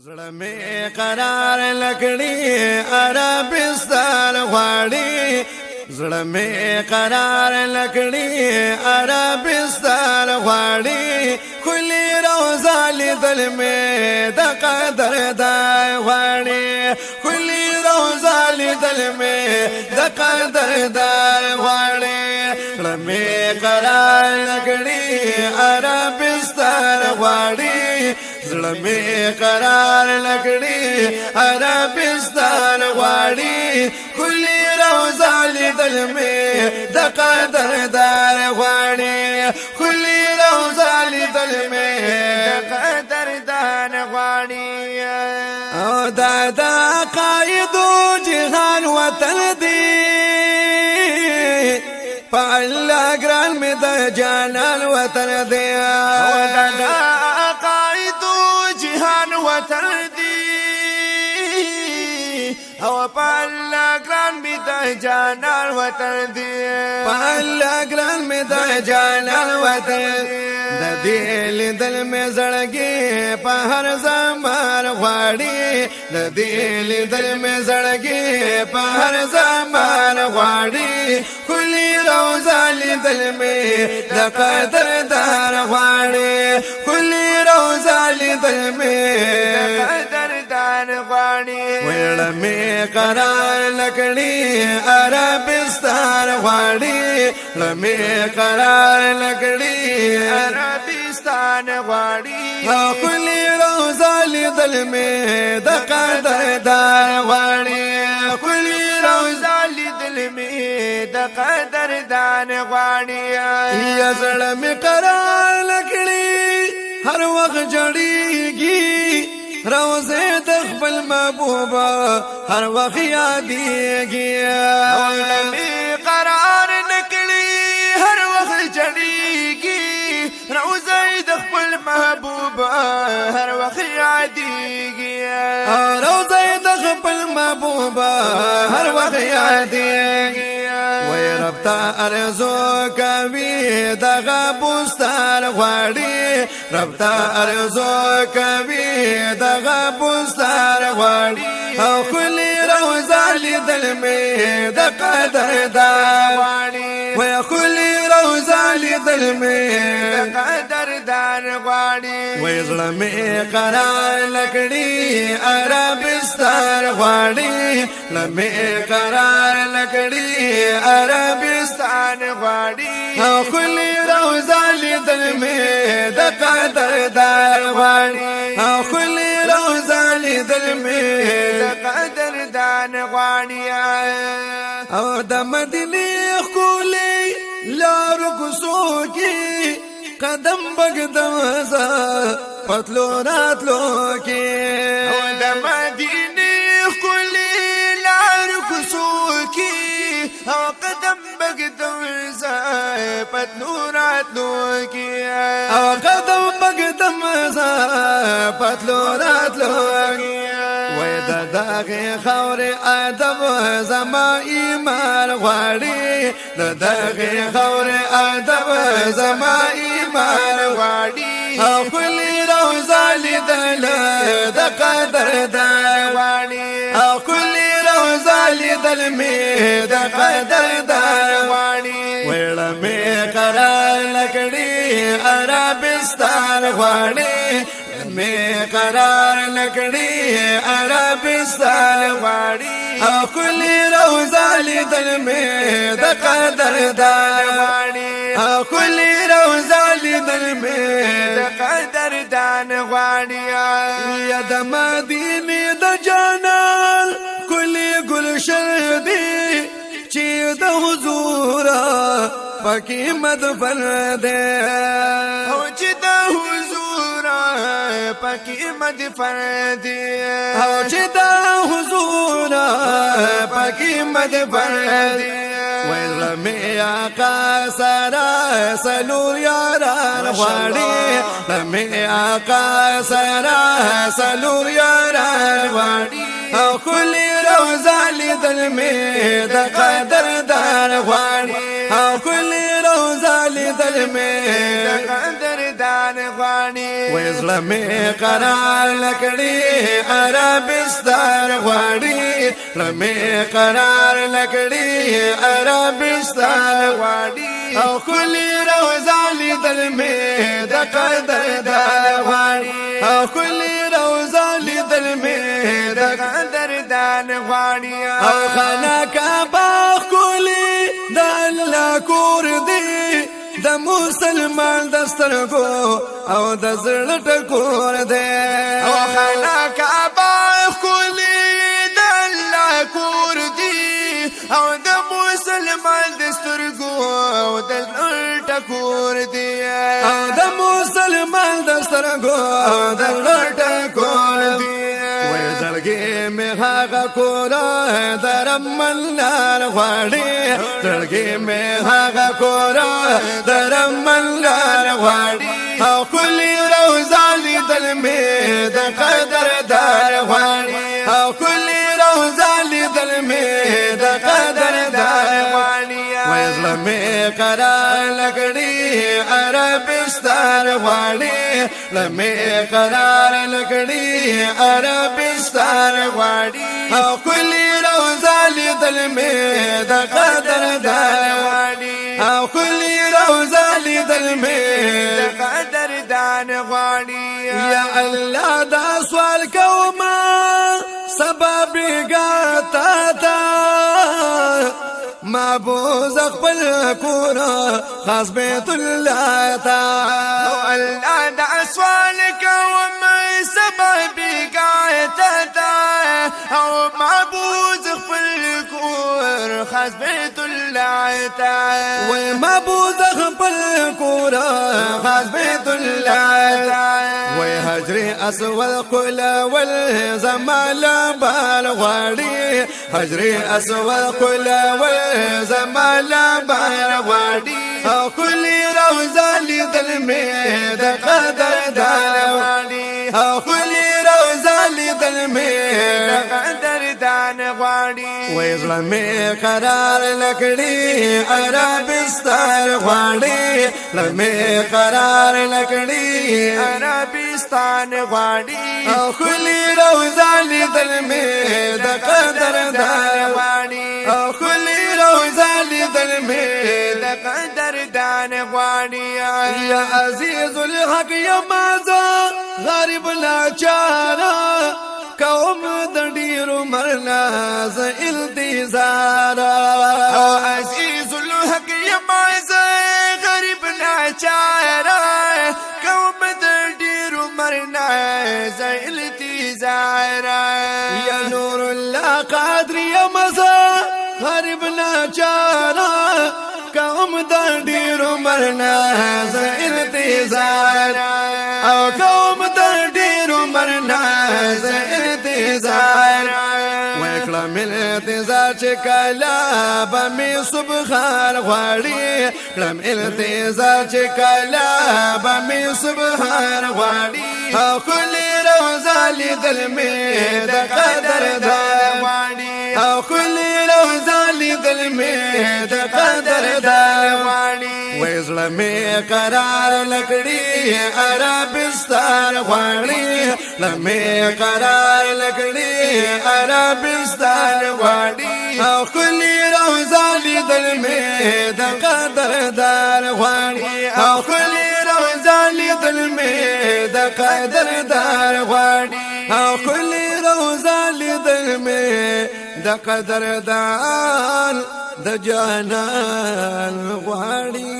زړه می قرار لکړي عربستان غواړي زړه می قرار لکړي عربستان غواړي کلی روزا لیدل می د قدر دای غواړي کلی روزا لیدل می د قدر دای غواړي زړه می قرار لکړي عربستان غواړي زړه می قرار لکړي عربستان غواړي کلی روزا لیدل می د قدر دار غواړي کلی روزا لیدل می د قدر دار غواړي او دا قائدو جهان وطن دی الله ګران می د جانان وطن دی او دا وطن دی او پالا ګران می د جانان وطن دی پالا ګران می د جانان وطن د دل دل می زړګي په هر زمان غواړي د دل دل می زړګي په هر زمان غواړي کلی روزا لیدل می د قدر دار غواړي کلی روزا لیدل می د قدر دار غواړي ویل می قرار لکړي عربستان غواړي لمی قرار لکړي عربستان غواړي کلی روزا لیدل می د قدر دار غواړي کلی روزا لیدل می د قدر دار غواړي یا زړه می قرار لکړي هر وخت جړیږي روزه د خپل محبوبا هر وخت یادېږي لمی قرار لکړي هر وخت جړیږي روزه د خپل محبوبا هر وخت یادېږي روزه د خپل محبوبا هر وخت یادېږي وای رب ته ارزو کوي دغه بوستان غواړي رب ته ارزو کوي دغه بوستان غواړي او کلی روزا لیدل می د قدر دار غواړي وای کلی روزا لیدل می د قدر دار غواړي وای زړه می قرار لکړي عربستان غواړي لمی قرار لکړي عربستان غواړي او کلی روزا لیدل می د قدر دار غواړي او کلی روزا لیدل می د قدر دار غواړي او د مدینه خولي لارو کوڅو کې قدم بګدم زه پتلو راتلو کې او د مدینه خولي لارو کوڅو کې او قدم بګدم زه پتلو راتلو کې او قدم بګدم زه پتلو راتلو کې وای دغه خور ادب زما ایمان غواړي دغه خور ادب زما ایمان غواړي او کلی روزا لیدل د قدر دار غواړي او کلی روزا لیدل می د قدر دار غواړي ویل می قرار لکړي عربستان غواړي می قرار لکړي عربستان غواړي او کلی روزا لیدل می د قدر دار غواړي او کلی روزا لیدل می د قدر دار غواړي یا د مدینه د جانان کلی گلشن دی چې د حضور پکې مدفن دی او چې د حضور پکې مدفن دی او چې د حضور پکې مدفن دی ویل می آقا سرا سلور یاران غواړي لمی آقا سرا سلور یاران غواړي او کلی روزا لیدل می د قدر دار غواړي او کلی روزا لیدل می د قدر دار دان غواړي وزړه مې قرار لکړي عربستان غواړي لمې قرار لکړي عربستان غواړي او کلی روزا لیدل مې د قدردان غواړي او کلی روزا لیدل مې د قدردان غواړي او خانه کعبه کلی د الله کور دی د مسلمان د سترګو او د زړه ټکور دی او خانه کعبه کلی د الله کور دی او د مسلمان د سترګو او د زړه ټکور دی او د مسلمان د سترګو او د زړه ټکور دی زړګي مې هغه کور درمن لار غواړي زړګي مې هغه کور درمن لار غواړي او کلی روزا لیدل مې د قدردان غواړي او کلی روزا لیدل مې د قدردان غواړي وزړه مې قرار لکړي عربستان غواړي لمې قرار لکړي عربستان غواړي او کلی روزا لیدل مې د قدردان غواړي او کلی روزا لیدل مې د قدردان غواړي یا الله دا سوال کوما سبب ګاتا تا معبوز خپل کور خاص بیت الله تا الله دا سوال کوم سبب ګاتا تا او معبوز خپل کور خاص بیت الله تا و معبوز خپل کور خاص بیت الله تا و حجر اسود قل ول زمال بال غواړي حجر اسود قل ول زمال بال غواړي او کلی روزا لیدل مې د قدردان غواړي او کلی روزا لیدل مې د قدردان غواړي وزړه مې قرار لکړي عربستان غواړي لمې قرار لکړي عربستان غواړي او کلی روزا لیدل مې د قدردان غواړي او کلی روزا لیدل مې د قدردان غواړي یا عزیز الحق یا مازه غریب لاچارا قوم د ډیرو مرنا ز التزار او عزیز الحق یا مازه غریب لاچارا قوم د ډیرو مرنا ز التزار یا نور الله قادر یا مازه غریب لاچارا قوم د ډیرو مرنا ز التزار او قوم د ډیرو مرنا ز التزار وکړه مل التزار چې کلا به می سبحان غواړي کړم التزار چې کلا به می سبحان غواړي او کلی روزا لیدل مې د قدردان غواړي او کلی روزا لیدل مې د قدردان غواړي وزړه مې قرار لکړي عربستان غواړي لمې قرار لکړي عربستان غواړي او کلی روزا لیدل مې د قدردان غواړي او کلی روزا لیدل مې د قدردان غواړي او کلی روزا لیدل مې د قدردان د جانان غواړي